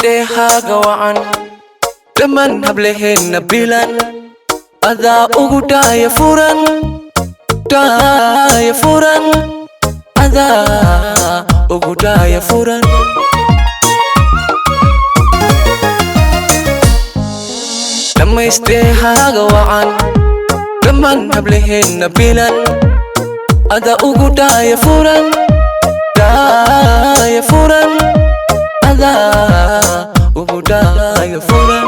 dhamaysteehaaga wacan dhammaan hableheenna bilan adaa ugu dhaaya furan adaa ugu dhaaya furan dhamaysteehaaga wacan dhammaan hableheenna bilan adaa ugu dhaaya furan adaa ugu dhaaya furan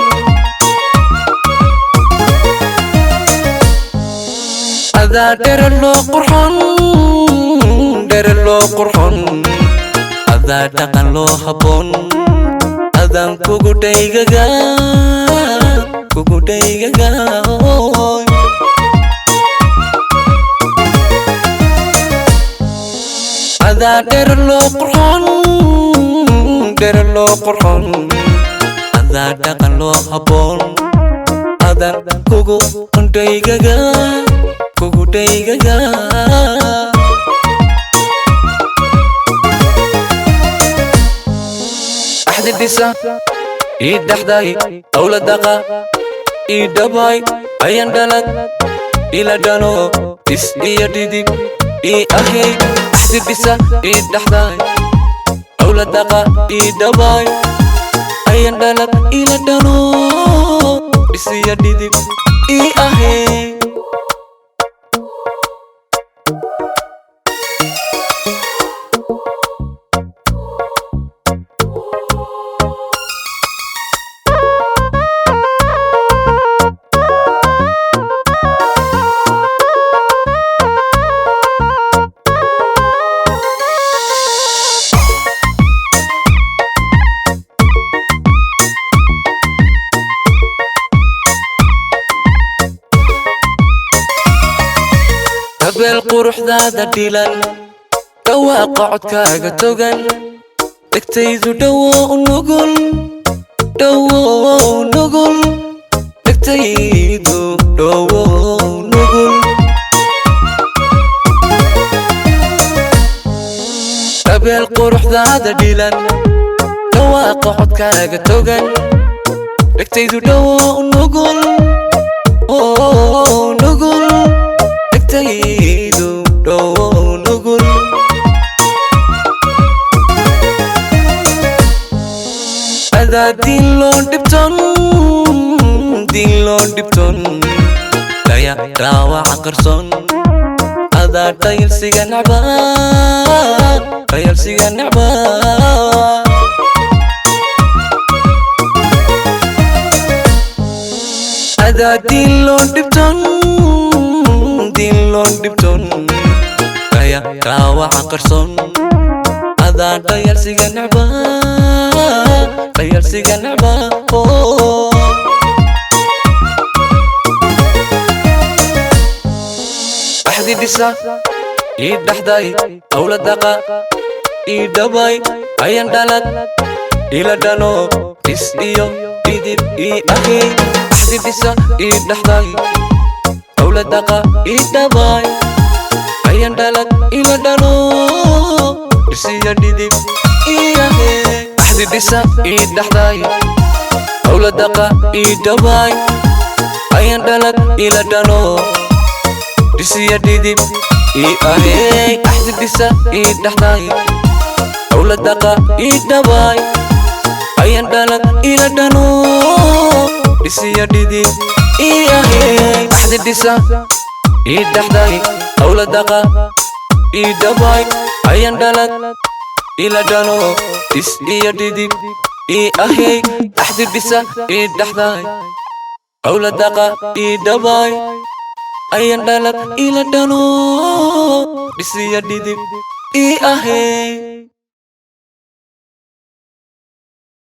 adaa dhere loo qurxon adaa dhaqan loo habboon adaan kugu dhaygaga adaa dhere loo qurxon adaa dhaqan loo habboon adaan kugu dhaygaga axdi dhisa ii dhaxday awla daqa ii dhabay ayan dhalad ila dhano is iyo dhidib ii ahay axdi dhisa ii dhaxday awla daqa ii dhabay ayan dhalad ila dhano is iyo dhidib ii ahay habeel quruxdaada dhilan dhawaaqa codkaaga togan dhegtaydu dhawow nugul dhegtaydu dhawow nugul habeel quruxdaada dhilan dhawaaqa codkaaga togan dhegtaydu dhawow nugul adaa diin loo dhibton daya dhaawaca qarsoon adaa dhayalsiga necba adaa diin loo dhibton daya dhaawaca qarsoon adaa dhayalsiga necba axdi dhisa ii dhaxday awla daqa ii dhabay ayan dhalad ila dhano is iyo dhidib ii ahay axdi dhisa ii dhaxday awla daqa ii dhabay ayan dhalad ila dhano is iyo dhidib ii ahay axdi dhisa ii dhaxday awla daqa ii dhabay ayan dhalad ila dhano is iyo dhidib ii ahay axdi dhisa ii dhaxday awla daqa ii dhabay ayan dhalad ila dhano is iyo dhidib ii ahay axdi dhisa ii dhaxday awla daqa ii dhabay ayan dhalad ila dhano is iyo dhidib ii ahay axdi dhisa ii dhaxday awla daqa ii dhabay ayan dhalad ila dhano is iyo dhidib ii ahay